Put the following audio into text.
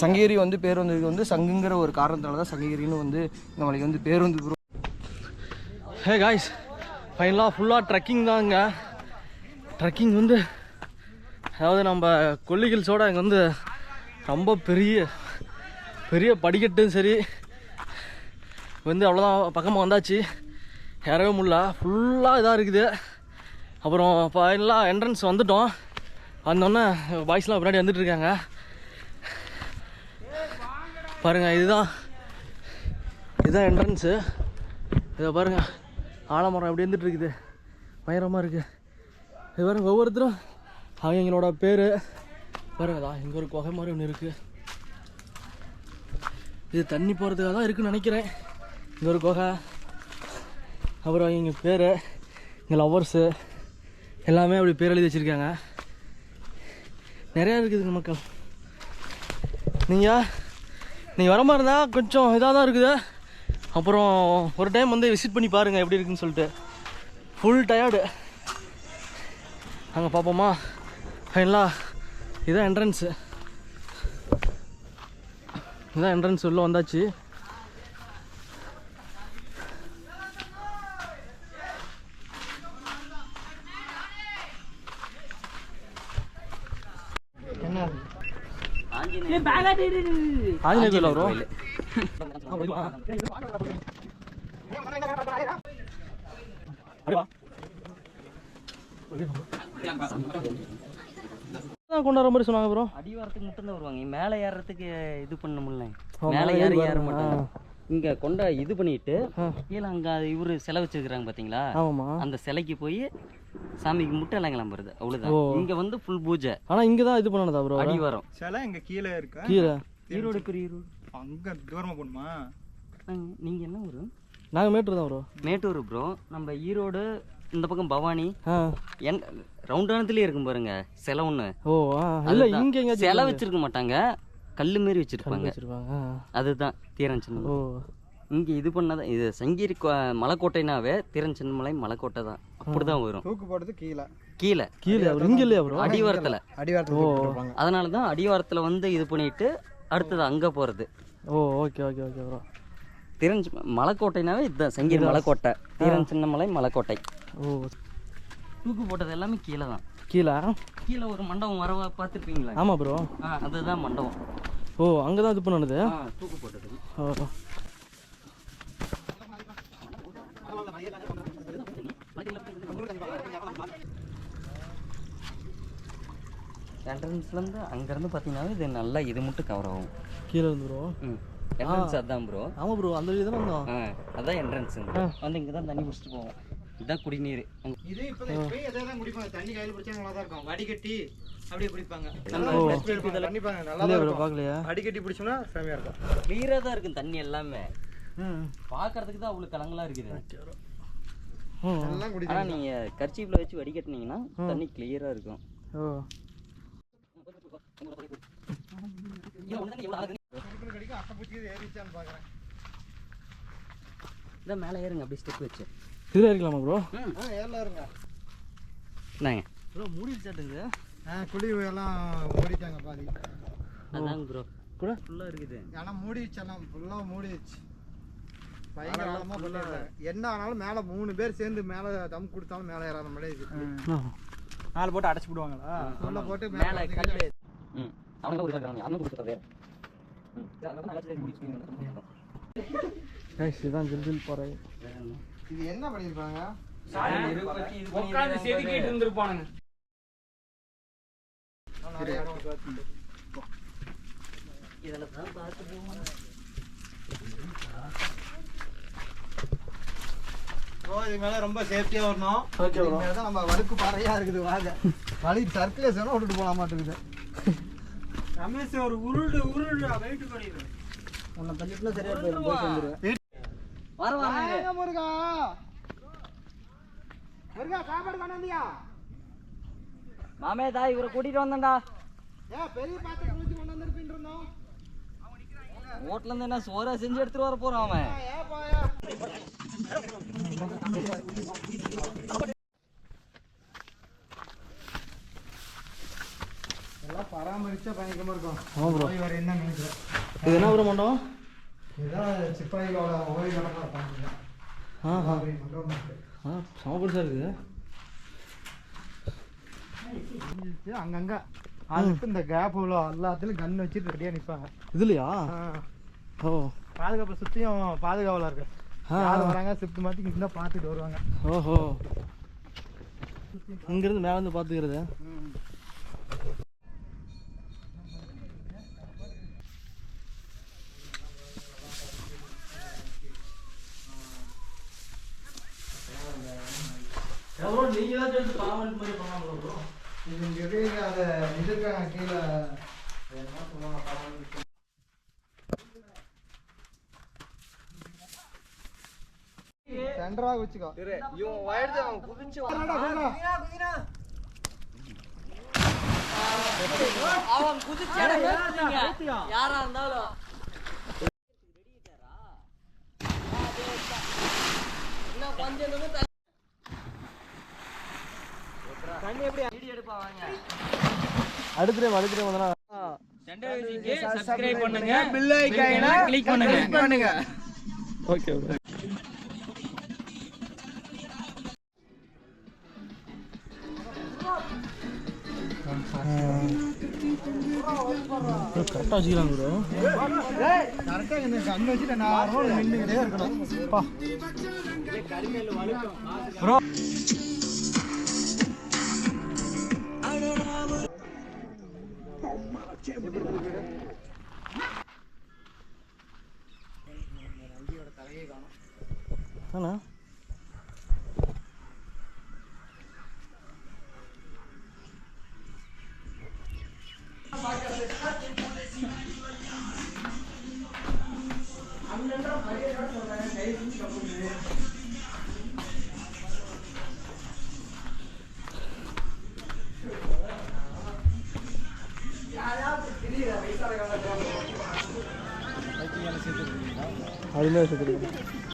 சங்ககிரி வந்து பேர் வந்ததுக்கு வந்து சங்குங்கிற ஒரு காரணத்தால தான் சங்ககிரின்னு வந்து நம்மளுக்கு வந்து பேர் வந்து ப்ரோ. ஹே காய்ஸ், ஃபைனலாக ஃபுல்லாக ட்ரெக்கிங் தாங்க. ட்ரெக்கிங் வந்து அதாவது நம்ம கொல்லிகில்ஸோட இங்கே வந்து ரொம்ப பெரிய பெரிய படிக்கட்டும் சரி வந்து அவ்வளோதான் பக்கமாக வந்தாச்சு. ஏறவே முடியல, ஃபுல்லாக இதாக இருக்குது. அப்புறம் ஃபைனலாக என்ட்ரன்ஸ் வந்துட்டோம். வந்தோடனே பாய்ஸ்லாம் பின்னாடி வந்துட்டுருக்காங்க பாருங்கள். இதுதான் என்ட்ரன்ஸு. இதை பாருங்கள், ஆலமரம் எப்படி வந்துட்டுருக்குது, பயங்கரமாக இருக்குது. இது பாருங்கள், ஒவ்வொருத்தரும் அவங்களோட பேர் பாருங்கதா. இங்கே ஒரு குகை மாதிரி ஒன்று இருக்குது. இது தண்ணி போகிறதுக்காக தான் இருக்குதுன்னு நினைக்கிறேன். இங்கே ஒரு குகை, அப்புறம் இங்கே பேர், இங்கே லவ்வர்ஸு எல்லாமே அப்படி பேர் எழுதி வச்சுருக்காங்க. நிறையா இருக்குதுங்க மக்கள். நீங்கள் வர மாதிரி இருந்தால் கொஞ்சம் இதாக தான் இருக்குது. அப்புறம் ஒரு டைம் வந்து விசிட் பண்ணி பாருங்கள் எப்படி இருக்குதுன்னு சொல்லிட்டு. Full tired. அங்கே பார்ப்போமா? ஃபைனலாக இதுதான் என்ட்ரன்ஸு. இதுதான் என்ட்ரன்ஸ், உள்ளே வந்தாச்சு. ஆஞ்சநேய கோயில் ப்ரோ. கொண்டாடுற மாதிரி சொன்னாங்க ப்ரோ. அடிவாரத்துக்கு மட்டும் தான் வருவாங்க, மேலே ஏறுறதுக்கு இது பண்ண முடியல. மேலே ஏற மாட்டாங்க. இங்க கொண்ட இது பண்ணிட்டு கீழே அங்க இவரு சிலை வச்சிருக்காங்க பாத்தீங்களா, அந்த சிலைக்கு போய் சாமிக்கு முட்டை எல்லாம் கிளம்புறது, அவ்வளவுதான். இங்க வந்து ஃபுல் பூஜை. ஆனா இங்க தான் இது பண்ணனதா ப்ரோ? அடிவாரம் சிலை இங்க கீழே இருக்கு. கீழே ஈரோடு பெரிய ஈரோடு. அங்க தூரமா போணுமா? நீங்க என்ன ஊரு? நாங்க மேட்டூர் தான் ப்ரோ. மேட்டூர் ப்ரோ. நம்ம ஈரோடு இந்த பக்கம் பவானி ரவுண்டானத்துலயே இருக்கும் பாருங்க சிலை ஒண்ணு. ஓ இல்ல, இங்க எங்க சிலை வச்சிருக்க மாட்டாங்க, கல்லு மாரி வச்சிருப்பாங்க. அதுதான் தீரன் சின்ன. ஓ, இங்க இது பண்ணதான். இது சங்ககிரி மலைக்கோட்டைனாவே தீரன் சின்னமலை மலைக்கோட்டை தான். அப்படிதான் வரும். தூக்கு போடுறது கீழே கீழே இங்க இல்லையா ப்ரோ? அடிவாரத்துல. அதனாலதான் அடிவாரத்துல வந்து இது பண்ணிட்டு அடுத்தது அங்க போறது. ஓ ஓகே ஓகே ஓகே ப்ரோ. தீரன் மலைக்கோட்டைனாவே இதுதான் சங்ககிரி மலைக்கோட்டை, தீரன் சின்னமலை மலைக்கோட்டை. ஓ, தூக்கு போட்டது எல்லாமே கீழே தான். கீழே ஒரு மண்டபம் வர பார்த்துருப்பீங்களா? ஆமா ப்ரோ, அதுதான் மண்டபம். ஓ, அங்கதான் இது பண்ணது தூக்கு போட்டது. என்ட்ரன்ஸ்ல இருந்து அங்க இருந்து பாத்தீங்கன்னா இது நல்லா இது மட்டும் கவர் ஆகும் கீழே இருந்து ப்ரோ. என்ட்ரன்ஸ் அதான் ப்ரோ. ஆமா ப்ரோ, அந்த வழி தான வந்தோம். அதான் என்ட்ரன்ஸ். வந்து இங்க தான் தண்ணி குடிச்சிட்டு போவோம். இதான் குடிநீர். இது இப்ப போய் எதெல்லாம் குடிப்பாங்க, தண்ணி கையில பிடிச்சா நல்லா தான் இருக்கும். வடிகட்டி அப்படியே குடிப்பாங்க. பண்ணிப்பாங்க நல்லா தான் இருக்கும். பார்க்கலையா? வடிகட்டி பிடிச்சோம்னா செமையா இருக்கும். கிளியரா தான் இருக்கும் தண்ணி எல்லாமே. பாக்குறதுக்கு தான் அவ்வளவு கலங்களா இருக்குது. எல்லாம் குடிப்பாங்க. ஆனா நீங்க கர்ச்சீப்ல வச்சு வடிகட்டினீங்கன்னா தண்ணி கிளியரா இருக்கும். ஓ, இதான் மேலே ஏறுங்க, அப்படி ஸ்டெப் வச்சு. இதுல இருக்கலாமா ப்ரோ? ஏறலாம் இருங்க. நாங்க ப்ரோ மூடிச்சாட்டுங்க. குழி எல்லாம் மூடிட்டாங்க பாதி. அதாங்க ப்ரோ, கூட ஃபுல்லா இருக்குது. ஆனா மூடிச்சலாம், ஃபுல்லா மூடிச்சு. பயங்கரமா பண்ணல. என்ன ஆனாலும் மேல 3 பேர் சேர்ந்து மேல தம் கொடுத்தாலும் மேல ஏறாத மாதிரி இருக்கு. 4 போட்டு அடைச்சு விடுவாங்களா? உள்ள போட்டு மேல கல்லு. அவங்க ஒரு கல்றாங்க, அவங்க கொடுத்துறாங்க. கைஸ், இதான் ஜில் போறே. இது என்ன பண்ணிருப்பாங்க? உட்கார்ந்து செதுக்கிட்டு இருந்திருப்பானுங்க. இதெல்லாம் தான் பார்த்து போவோம். இது மேல ரொம்ப சேஃப்டியா வரணும். Okay bro. மேல தான் நம்ம வழுக்கு பாறையா இருக்குது. வாங்க வழி சர்க்குலேஷன் விட்டுட்டு போக மாட்டேங்குது. ரமேஷ் ஒரு உருளு வெயிட் பண்ணிடு. உன்னை தள்ளிட்டுனா சரியா போய் சேர்ந்துரு. வர வாங்க முருகா. முருகா சாப்பாடு கொண்டு வந்தியா? மாமே தாய் இவரை கூட்டிட்டு வந்தேன்டா. பெரிய பாத்திரம் குளிச்சு கொண்டு வந்திருப்பீன்னு இருந்தோம். ஹோட்டல்ல இருந்து என்ன சோறா செஞ்சு எடுத்துட்டு வர போறான் அவன். எல்லாம் பராமரிச்சா பயங்கரமாக இருக்கும். ஆமாம் ப்ரோ. வேறு என்ன நினைக்கிறேன். இது என்ன ப்ரோ மண்டபம்? இதுதான் சிப்பாய்களோட ஓய்வு இடமா இருப்பாங்க. மண்டபம் செம பெருசாக இருக்குது. அங்கங்க அதுக்கு இந்த கேப் உள்ள எல்லாத்துலயும் கன் வச்சுட்டு ரெடியா நிப்பாங்க. இதுலையா? ஓ, பாதுகாப்பு சுத்தியும் பாதுகாவலா இருக்கு. யாரு வராங்க ஷிஃப்ட் மாத்தி இங்க பார்த்துட்டு வருவாங்க. ஓஹோ, இங்கிருந்து மேலே வந்து பார்த்துக்கிறது. எவ்வளோ நீங்கள் தான் எடுத்து பராமரிப்பு மாதிரி பண்ணலாம் ப்ரோ. இது இங்க இருக்க அதை இருக்காங்க கீழே என்ன சொல்லுவாங்க பராமரிப்பு. சென்டரா வச்சுக்கோ. இவன் வயது அவன் குதிச்சு அவன் குதிச்சு யாரா இருந்தாலும் அடுத்துட்டு வந்தனா சப்ஸ்கிரைப் பண்ணுங்க, பெல் ஐகானை கிளிக் பண்ணுங்க. Okay okay. கரெக்டாக வச்சுக்கலாம் ப்ரோ. கரெக்டாக இந்த கண் வச்சுட்டு நான் நின்றுக்கிட்டே இருக்கணும். ப்ரோ அண்ணா அதுமாதிரி